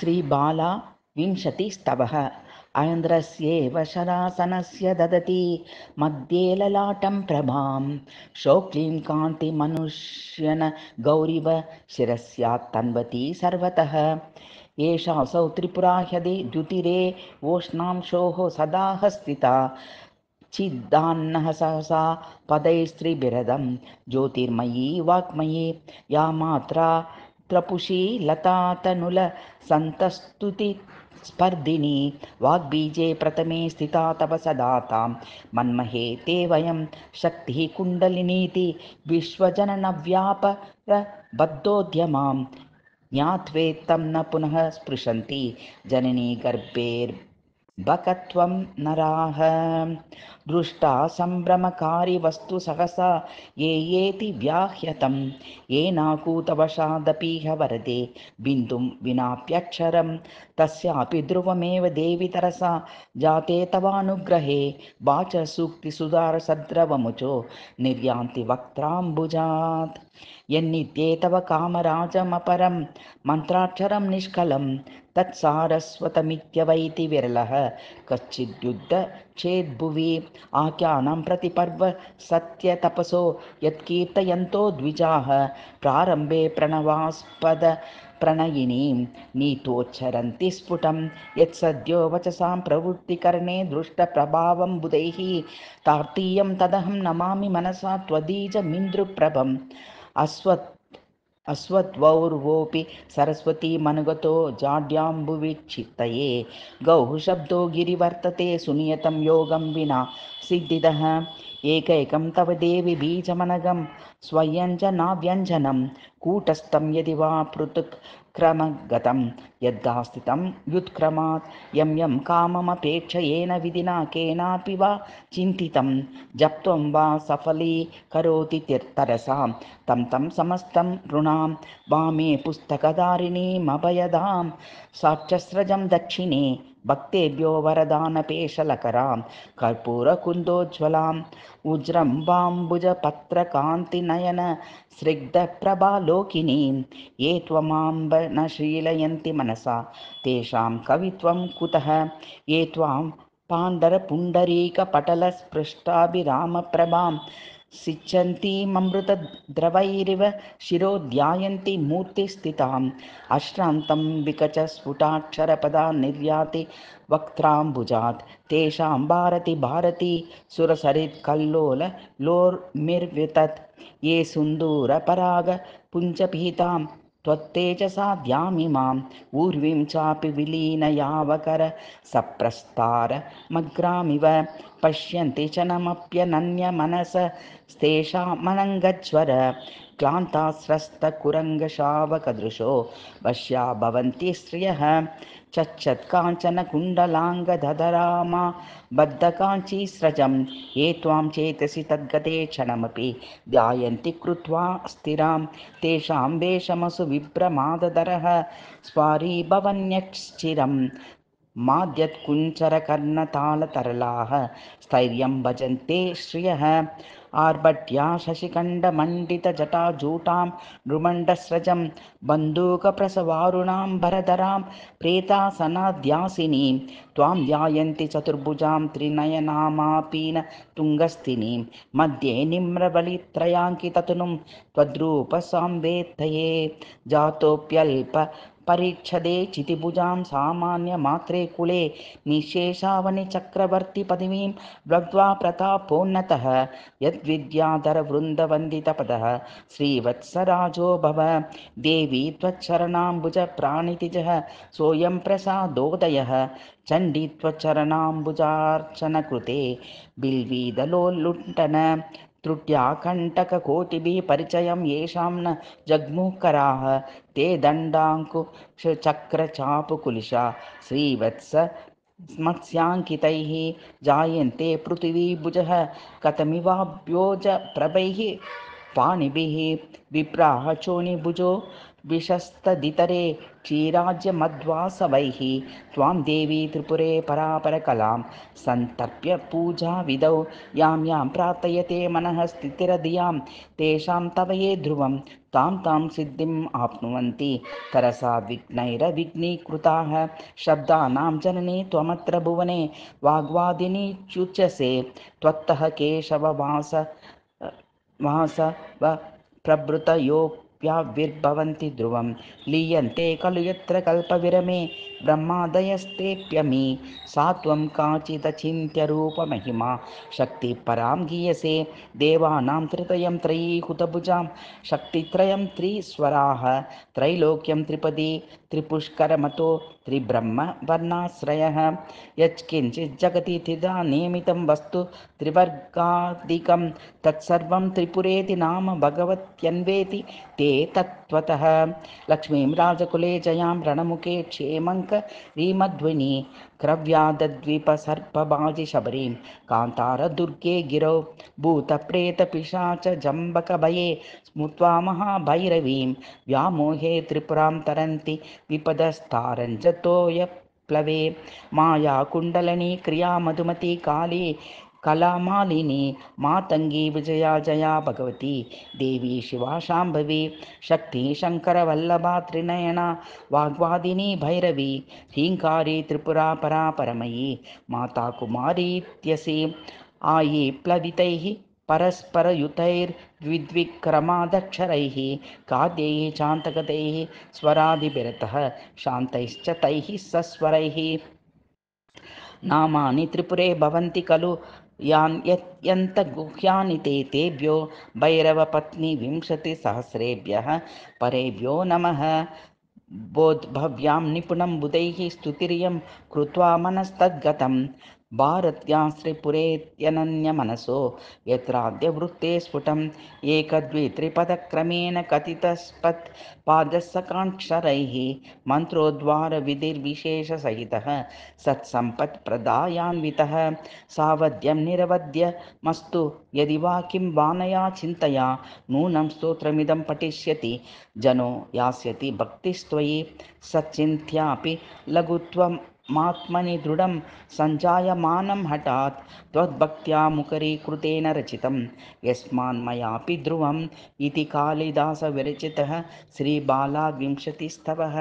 श्रीबाला विंशतिस्तवः। ऐन्द्रस्येव शरासनस्य ददति मध्ये ललाटं प्रभां शौक्लीं कान्तिमनुष्यन गौरिव शिरस्यात् तन्वती सर्वतः। एषासौ त्रिपुरा ह्यदि द्युतिरे वोष्णांशोः सदा स्थिता चिदान्नः सहसा पदैस्त्रिभिरदं ज्योतिर्मयी वाक्मयी या मात्रा त्रपुषी लता तनुल सन्तस्तुति स्पर्धिनी वाग्बीजे प्रथमे स्थिता तव सदा तां मन्महे ते वयं शक्तिः कुण्डलिनीति विश्वजननव्यापरबद्धोद्यमां ज्ञात्वेत्तं न पुनः स्पृशन्ति जननी गर्भेर्बकत्वं नराः। दृष्टा सम्भ्रमकारी वस्तु सहसा ये येति व्याह्यतं येनाकूतवशादपीह वरदे बिन्दुं विनाप्यक्षरं तस्यापि ध्रुवमेव देवि तरसा जाते तवानुग्रहे वाचसूक्तिसुधारसद्रवमुचो निर्यान्ति वक्त्राम्बुजात्। यन्नित्ये तव कामराजमपरं मन्त्राक्षरं निष्कलं तत्सारस्वतमित्यवैति विरलः कच्चिद्युद्ध चेद्भुवि आख्यानं प्रतिपर्व सत्यतपसो यत्कीर्तयन्तो द्विजाः प्रारम्भे प्रणवास्पद प्रणयिनीं नीतोच्चरन्ति स्फुटं यत्सद्यो वचसां प्रवृत्तिकरणे दृष्टप्रभावं बुधैः तार्तीयं तदहं नमामि मनसा त्वदीजमिन्द्रुप्रभम्। अश्वत्वौर्वोऽपि सरस्वतीमनुगतो जाड्याम्बुविचित्तये गौः शब्दो गिरिवर्तते सुनियतं योगं विना सिद्धिदः एकैकं तव देवि बीजमनगं स्वयञ्जनाव्यञ्जनं कूटस्थं यदि वा पृथक् क्रमगतं यद्दास्थितं व्युत्क्रमात् यं यं काममपेक्षयेन विधिना केनापि वा चिन्तितं जप्त्वं वा सफलीकरोति तरसां तं तं समस्तं नृणां वामे पुस्तकधारिणीमभयदां साक्षस्रजं दक्षिणे भक्तेभ्यो वरदानपेशलकरां कर्पूरकुन्दोज्ज्वलाम् उज्रम्बाम्बुजपत्रकान्तिनयन स्निग्धप्रभालोकिनीं ये त्वमाम्ब न शीलयन्ति मनसा तेषां कवित्वं कुतः ये त्वां पाण्डरपुण्डरीकपटलस्पृष्टाभिरामप्रभां सिच्छन्तीममृतद्रवैरिव शिरो ध्यायन्ति मूर्तिस्थिताम् अश्रान्तं विकचस्फुटाक्षरपदा निर्याति वक्त्राम्बुजात् तेषां भारती भारती सुरसरित्कल्लोल लोर्मिर्वितत् ये सुन्दूरपराग पुञ्जपीतां त्वत्तेजसा ध्यामिमाम् ऊर्वीं चापि विलीनयावकर सप्रस्तारमग्रामिव पश्यन्ति च नमप्यनन्यमनसस्तेषामनङ्गज्वर क्लान्तास्रस्तकुरङ्गशावकदृशो वश्या भवन्ति स्त्रियः चच्छत्काञ्चनकुण्डलाङ्गधरामा बद्धकाञ्चीस्रजं ये त्वां चेतसि तद्गते क्षणमपि ध्यायन्ति कृत्वा स्थिरां तेषां वेषमसु विभ्रमादधरः स्वारीभवन्यश्चिरं माद्यत्कुञ्चरकर्णतालतरलाः स्थैर्यं भजन्ते श्रियः आर्भट्या शशिखण्डमण्डितजटाजूटां नृमण्डस्रजं बन्दूकप्रसवारुणाम्बरधरां प्रेतासनाध्यासिनीं त्वां ध्यायन्ति चतुर्भुजां त्रिनयनामापीन तुङ्गस्थिनीं मध्ये निम्रबलित्रयाङ्किततनुं त्वद्रूपसांवेत्तये जातोऽप्यल्प परीक्षदे चितिभुजां सामान्यमात्रे कुले निःशेषावनिचक्रवर्ति पदवीं लब्ध्वा प्रतापोन्नतः यद्विद्याधरवृन्दवन्दितपदः श्रीवत्सराजो भव देवी त्वच्चरणाम्बुजप्राणितिजः सोऽयं प्रसादोदयः चण्डी त्वच्चरणाम्बुजार्चनकृते बिल्वीदलोल्लुण्ठन त्रुट्या कण्टककोटिभिः परिचयं येषां न जग्मुकराः ते दण्डाङ्कुशचक्रचापकुलिशा श्रीवत्स मत्स्याङ्कितैः जायन्ते पृथिवीभुजः कथमिवाभ्योजप्रभैः पाणिभिः विप्राः चोणिभुजो विशस्तदितरे क्षीराज्यमध्वासवैः त्वां देवी त्रिपुरे परापरकलां सन्तर्प्य पूजाविधौ यां यां प्रार्थयते मनः स्थितिरधियां तेषां तव ये ध्रुवं तां सिद्धिम् आप्नुवन्ति तरसा विघ्नैरविघ्नीकृताः शब्दानां जननी त्वमत्र भुवने वाग्वादिनी च्युच्यसे त्वत्तः केशववास वासव प्रभृतयोऽप्याविर्भवन्ति ध्रुवं लीयन्ते खलु यत्र कल्पविरमे ब्रह्मादयस्तेऽप्यमी सा त्वं काचिदचिन्त्यरूपमहिमा शक्तिपरां गीयसे देवानां त्रितयं त्रयीहुतभुजां शक्तित्रयं त्रिस्वराः त्रैलोक्यं त्रिपदी त्रिपुष्करमतो त्रिब्रह्मवर्णाश्रयः यत्किञ्चित् जगति त्रिधा नियमितं वस्तु त्रिवर्गादिकं तत्सर्वं त्रिपुरेति नाम भगवत्यन्वेति ते तत्त्वतः लक्ष्मीं राजकुले जयां रणमुखे क्षेमङ्करीमध्वनि क्रव्यादद्वीपसर्पबाजिशबरीं कान्तारदुर्गे गिरौ भूतप्रेतपिशाचजम्बकभये स्मृत्वा महाभैरवीं व्यामोहे त्रिपुरां तरन्ति विपदस्तारञ्जतोय प्लवे मायाकुण्डलिनी क्रिया मधुमती काली कलामालिनी मातंगी विजया जया भगवती देवी शिवा शाम्भवी शक्ति शङ्करवल्लभा त्रिनयना वाग्वादिनी भैरवी ह्रीङ्कारी त्रिपुरा परा परमयी माता कुमारीत्यसि आयि प्लवितैः परस्परयुतैर्विद्विक्रमादक्षरैः काद्यैः चान्तकतैः स्वरादिभिरतः शान्तैश्च तैः सस्वरैः नामानि त्रिपुरे भवन्ति खलु यन्तगुह्यानि तेभ्यो भैरवपत्नी विंशतिसहस्रेभ्यः परेभ्यो नमः बोद्भव्यां निपुणं बुधैः स्तुतिर्यं कृत्वा मनस्तद्गतं भारत्यास्त्रिपुरेत्यनन्यमनसो यत्राद्यवृत्ते स्फुटम् एकद्वित्रिपदक्रमेण कथितस्पत्पादसकाक्षरैः मन्त्रोद्वारविधिर्विशेषसहितः सत्सम्पत्प्रदायान्वितः सावध्यं निरवध्यमस्तु यदि वा किं वानया चिन्तया नूनं स्तोत्रमिदं पठिष्यति जनो यास्यति भक्तिस्त्वयि सच्चिन्त्यापि लघुत्वमात्मनि दृढं सञ्जायमानं हठात् त्वद्भक्त्या मुखरीकृतेन रचितं यस्मान्मयापि ध्रुवम् इति कालिदासविरचितः श्रीबालाविंशतिस्तवः।